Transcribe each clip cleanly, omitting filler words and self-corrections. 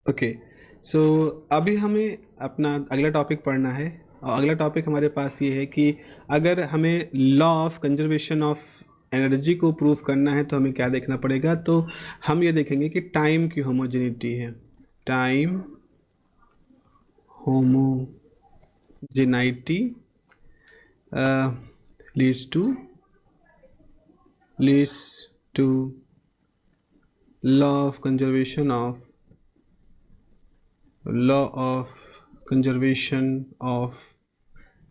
Okay, सो अभी हमें अपना अगला टॉपिक पढ़ना है और अगला टॉपिक हमारे पास ये है कि अगर हमें law of conservation of energy को प्रूव करना है तो हमें क्या देखना पड़ेगा। तो हम ये देखेंगे कि टाइम की होमोजेनिटी है। Time homogeneity leads to law of conservation of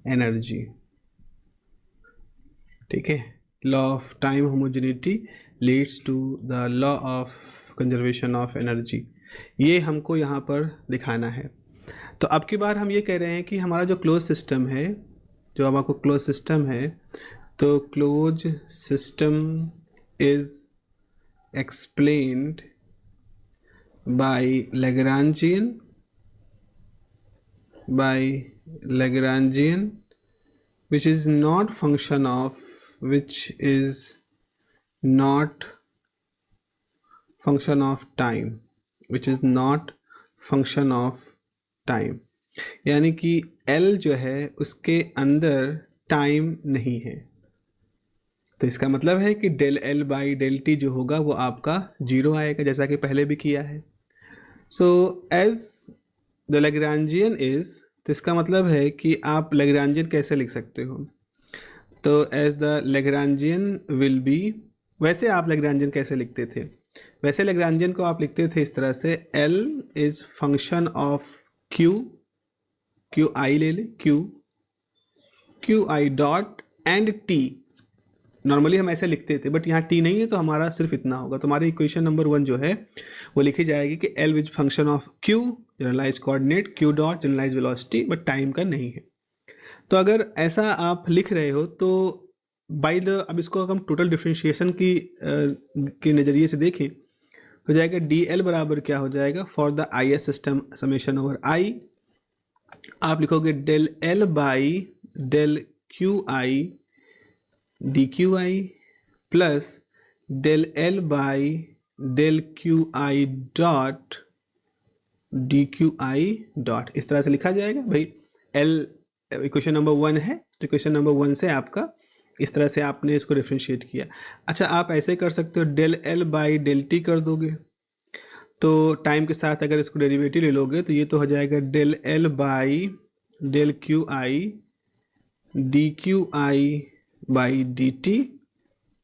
energy. ठीक है, law of time homogeneity leads to the law of conservation of energy, ये हमको यहाँ पर दिखाना है। तो अब की बार हम ये कह रहे हैं कि हमारा जो क्लोज सिस्टम है, जो हमारा क्लोज सिस्टम है, तो close system is explained bye Lagrangian which is not function of time, यानी कि L जो है उसके अंदर टाइम नहीं है। तो इसका मतलब है कि del L by del t जो होगा वो आपका जीरो आएगा, जैसा कि पहले भी किया है। So as the Lagrangian is, तो इसका मतलब है कि आप लैग्रांजियन कैसे लिख सकते हो। तो as the Lagrangian will be, वैसे आप लैग्रांजियन कैसे लिखते थे, वैसे लैग्रांजियन को आप लिखते थे इस तरह से, L is function of q आई ले ले, Q i dot and T. Normally हम ऐसे लिखते थे बट यहाँ टी नहीं है तो हमारा सिर्फ इतना होगा। तो हमारी इक्वेशन नंबर 1 जो है वो लिखी जाएगी कि L which function of Q generalise coordinate, Q dot generalise velocity, but time का नहीं है। तो अगर ऐसा आप लिख रहे हो तो बाई द, अब इसको अगर हम टोटल डिफ्रेंशिएशन के नज़रिए से देखें हो जाएगा DL बराबर क्या हो जाएगा, for the I S system summation over i आप लिखोगे del L by del q i d q i plus del L by del q i dot d q i dot, इस तरह से लिखा जाएगा। भाई एल इक्वेशन नंबर 1 है तो इक्वेशन नंबर 1 से आपका इस तरह से आपने इसको डिफ्रेंशिएट किया। अच्छा, आप ऐसे कर सकते हो, del L by del t कर दोगे तो टाइम के साथ अगर इसको डेरिवेटिव ले लोगे तो ये तो हो जाएगा del L by del q i d q i by d t.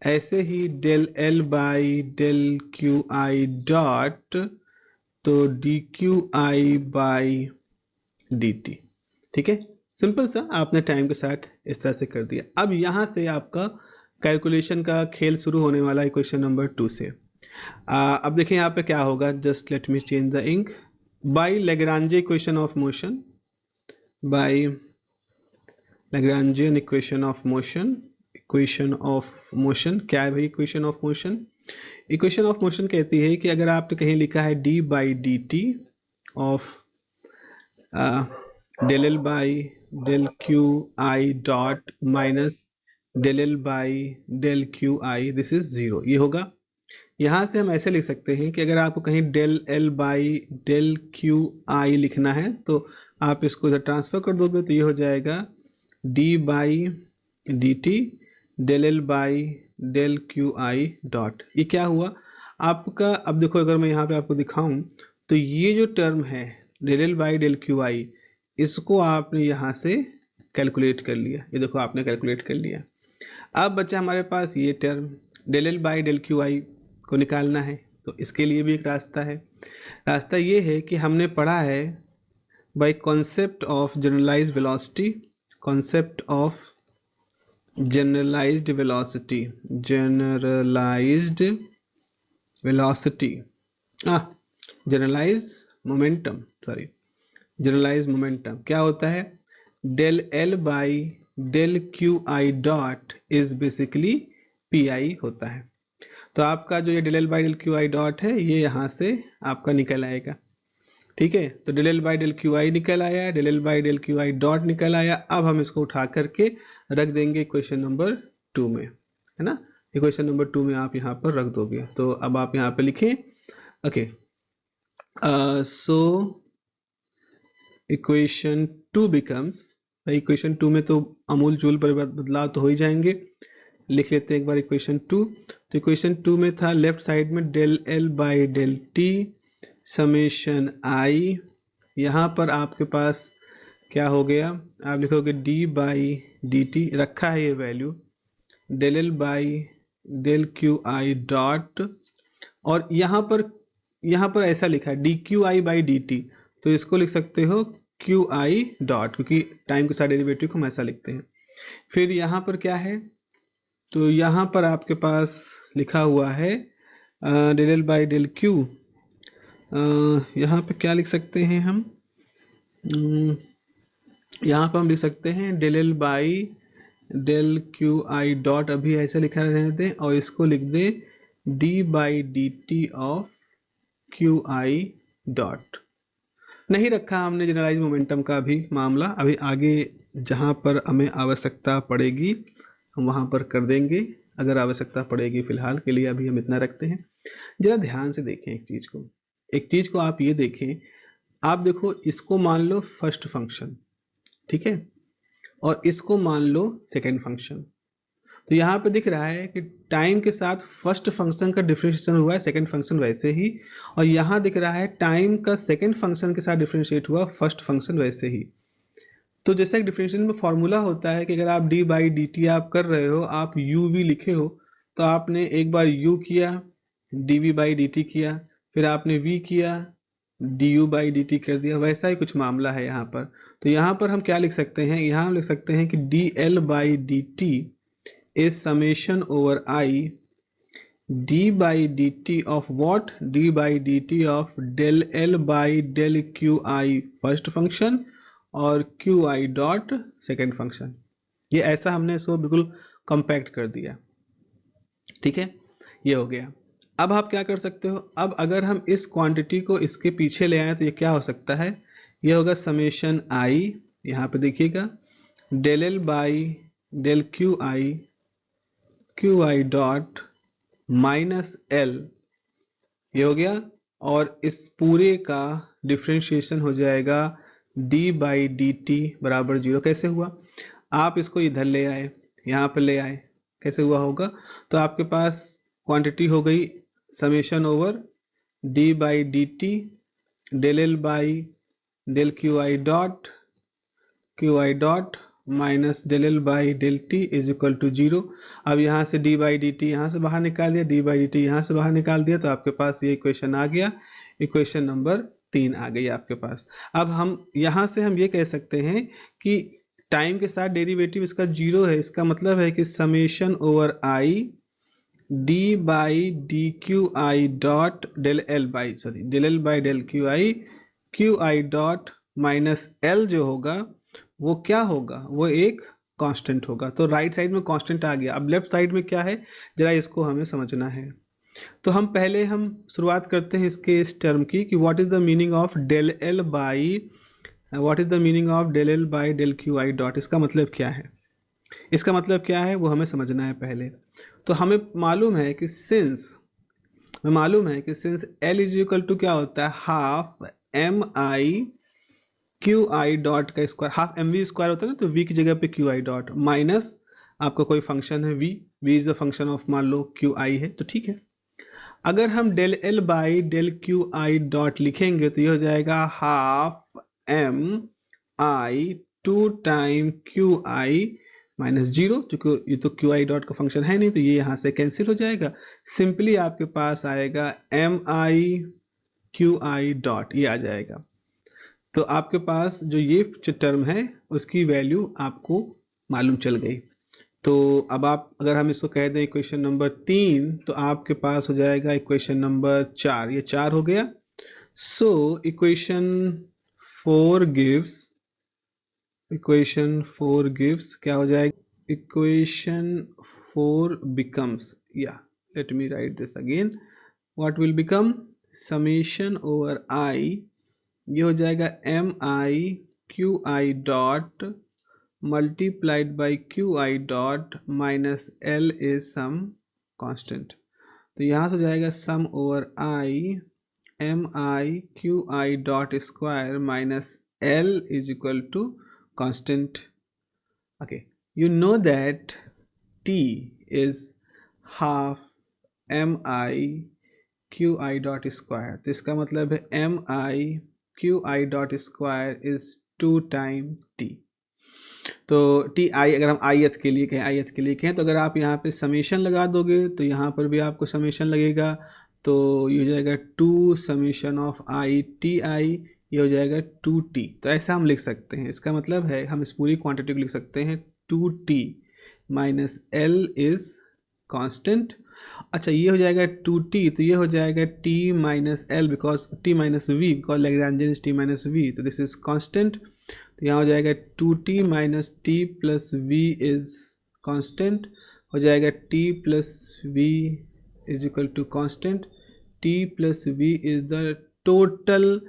ऐसे ही del L by del q i dot, तो d q i by d t. ठीक है, सिंपल सा आपने टाइम के साथ इस तरह से कर दिया। अब यहाँ से आपका कैलकुलेशन का खेल शुरू होने वाला है क्वेश्चन नंबर 2 से। अब देखिए यहाँ पे क्या होगा, just let me change the ink. By Lagrange equation of motion, by Lagrangian equation of motion क्या है भाई equation of motion? Equation of motion कहती है कि अगर आपने कहीं लिखा है d by d t of del L by del q i dot minus del L by del q i, this is zero, ये होगा। यहाँ से हम ऐसे लिख सकते हैं कि अगर आपको कहीं del L by del q i लिखना है तो आप इसको इधर ट्रांसफ़र कर दोगे तो ये हो जाएगा d by d t del L by del q i dot. ये क्या हुआ आपका, अब देखो अगर मैं यहाँ पे आपको दिखाऊं तो ये जो टर्म है del L by del q i, इसको आपने यहाँ से कैलकुलेट कर लिया, ये देखो आपने कैलकुलेट कर लिया। अब बच्चा हमारे पास ये term del L by del q i को निकालना है, तो इसके लिए भी एक रास्ता है। रास्ता ये है कि हमने पढ़ा है by concept of generalized velocity, concept of generalized velocity, generalized momentum, sorry generalized momentum क्या होता है, del L by del q i dot is basically p i होता है। तो आपका जो ये del L by del q i dot है ये यहाँ से आपका निकल आएगा। ठीक है, तो del L by del q i निकल आया, del L by del q i dot निकल आया। अब हम इसको उठा करके रख देंगे इक्वेशन नंबर 2 में, है ना। इक्वेशन नंबर 2 में आप यहाँ पर रख दोगे। तो अब आप यहाँ पे लिखें, ओके, सो इक्वेशन 2 बिकम्स, भाई इक्वेशन 2 में तो अमूल जूल बदलाव तो हो ही जाएंगे। लिख लेते हैं एक बार इक्वेशन 2। तो इक्वेशन 2 में था लेफ्ट साइड में del L by del t summation i, यहाँ पर आपके पास क्या हो गया, आप लिखोगे डी बाई डी टी, रखा है ये value, del L by del q i dot, और यहाँ पर ऐसा लिखा है d q i by d t, तो इसको लिख सकते हो क्यू आई डॉट, क्योंकि टाइम के साथ डेरिवेटिव को हम ऐसा लिखते हैं। फिर यहाँ पर क्या है, तो यहाँ पर आपके पास लिखा हुआ है del L by del q, यहाँ पे क्या लिख सकते हैं हम, यहाँ पर हम लिख सकते हैं del L by del q i dot, अभी ऐसे लिखा रहने दें, और इसको लिख दें d by d t of q i dot. नहीं रखा हमने जनरलाइज मोमेंटम का भी मामला, अभी आगे जहाँ पर हमें आवश्यकता पड़ेगी हम वहाँ पर कर देंगे, अगर आवश्यकता पड़ेगी। फिलहाल के लिए अभी हम इतना रखते हैं। जरा ध्यान से देखें एक चीज़ को आप ये देखें, आप देखो इसको मान लो फर्स्ट फंक्शन, ठीक है, और इसको मान लो सेकेंड फंक्शन। तो यहाँ पे दिख रहा है कि टाइम के साथ फर्स्ट फंक्शन का डिफरेंशिएशन हुआ है, सेकंड फंक्शन वैसे ही, और यहाँ दिख रहा है टाइम का सेकंड फंक्शन के साथ डिफरेंशिएट हुआ फर्स्ट फंक्शन वैसे ही। तो जैसा एक डिफरेंशिएशन में फॉर्मूला होता है कि अगर आप डी बाई डी टी आप कर रहे हो, आप यू वी लिखे हो, तो आपने एक बार यू किया, d v by d t किया, फिर आपने वी किया, d u by d t कर दिया, वैसा ही कुछ मामला है यहाँ पर। तो यहाँ पर हम क्या लिख सकते हैं, यहाँ हम लिख सकते हैं कि D L by d T is summation over I d by dt of what, d by dt of del L by del QI first function और QI डॉट सेकेंड फंक्शन। ये ऐसा हमने इसको बिल्कुल कंपैक्ट कर दिया, ठीक है, ये हो गया। अब आप क्या कर सकते हो, अब अगर हम इस क्वांटिटी को इसके पीछे ले आए तो ये क्या हो सकता है, ये होगा समेशन आई, यहाँ पे देखिएगा del L by del q i q i dot minus L, ये हो गया, और इस पूरे का डिफ्रेंशिएशन हो जाएगा डी बाई डी टी बराबर जीरो। कैसे हुआ, आप इसको इधर ले आए, यहाँ पे ले आए, कैसे हुआ होगा, तो आपके पास क्वांटिटी हो गई summation over d by d t del L by del q i dot minus del L by del t is equal to zero. अब यहाँ से डी बाई डी टी यहाँ से बाहर निकाल दिया, डी बाई डी टी यहाँ से बाहर निकाल दिया, तो आपके पास ये इक्वेशन आ गया, इक्वेशन नंबर 3 आ गई आपके पास। अब हम यहाँ से हम ये कह सकते हैं कि टाइम के साथ डेरिवेटिव इसका जीरो है, इसका मतलब है कि summation over i d by d q i dot del L by del q i dot minus L जो होगा वो क्या होगा, वो एक कांस्टेंट होगा। तो राइट साइड में कांस्टेंट आ गया। अब लेफ्ट साइड में क्या है, जरा इसको हमें समझना है। तो हम पहले हम शुरुआत करते हैं इसके इस टर्म की कि what is the meaning of del L by del q i dot, इसका मतलब क्या है, इसका मतलब क्या है वो हमें समझना है पहले। तो हमें मालूम है कि since L is equal to क्या होता है, half m i q i dot का square, half m v square होता है ना, तो वी की जगह पे क्यू आई डॉट माइनस आपका कोई फंक्शन है v is the function of मान लो क्यू आई है, तो ठीक है। अगर हम del L by del q i dot लिखेंगे तो ये हो जाएगा half m i two time q i minus zero, क्योंकि ये तो क्यू आई डॉट का फंक्शन है नहीं, तो ये यहाँ से कैंसिल हो जाएगा। सिंपली आपके पास आएगा m i q i dot, ये आ जाएगा। तो आपके पास जो ये टर्म है उसकी वैल्यू आपको मालूम चल गई। तो अब आप अगर हम इसको कह दें इक्वेशन नंबर 3, तो आपके पास हो जाएगा इक्वेशन नंबर 4, ये 4 हो गया। सो इक्वेशन 4 गिव्स क्या हो जाएगा, equation 4 becomes, yeah, let me write this again, what will become summation over I, ये हो जाएगा m i q i dot multiplied by q i dot minus L is some constant. तो यहाँ से हो जाएगा sum over i mi dot square minus L is equal to constant. Okay, you know that T is half mi dot square, तो इसका मतलब है mi dot square is 2 time T. तो टी आई, अगर हम ith के लिए कहें तो अगर आप यहाँ पे समेशन लगा दोगे तो यहाँ पर भी आपको समेशन लगेगा, तो ये हो जाएगा 2 summation of I T I, ये हो जाएगा 2t. तो ऐसा हम लिख सकते हैं, इसका मतलब है हम इस पूरी क्वांटिटी को लिख सकते हैं 2t minus L is constant. अच्छा, ये हो जाएगा 2t, तो ये हो जाएगा t minus L because t minus v, because Lagrangian is t minus v, तो दिस इज कांस्टेंट. तो यहाँ हो जाएगा 2t minus t plus v is constant, हो जाएगा t plus v is equal to constant. t plus v is the total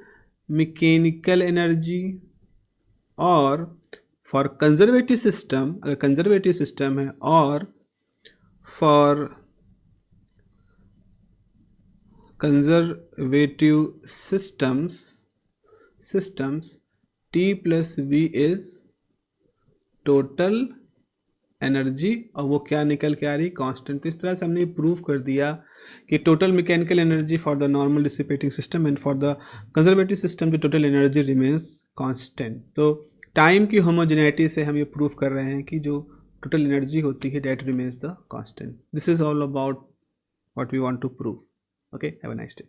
mechanical energy. और for conservative system, अगर conservative system है, और for conservative systems T plus v is total energy, और वो क्या निकल के आ रही, कांस्टेंट. तो इस तरह से हमने प्रूव कर दिया कि total mechanical energy for the normal dissipating system and for the conservative system the total energy remains constant. तो टाइम की होमोजेनिटी से हम ये प्रूव कर रहे हैं कि जो टोटल एनर्जी होती है that remains the constant. This is all about what we want to prove. Okay, have a nice day.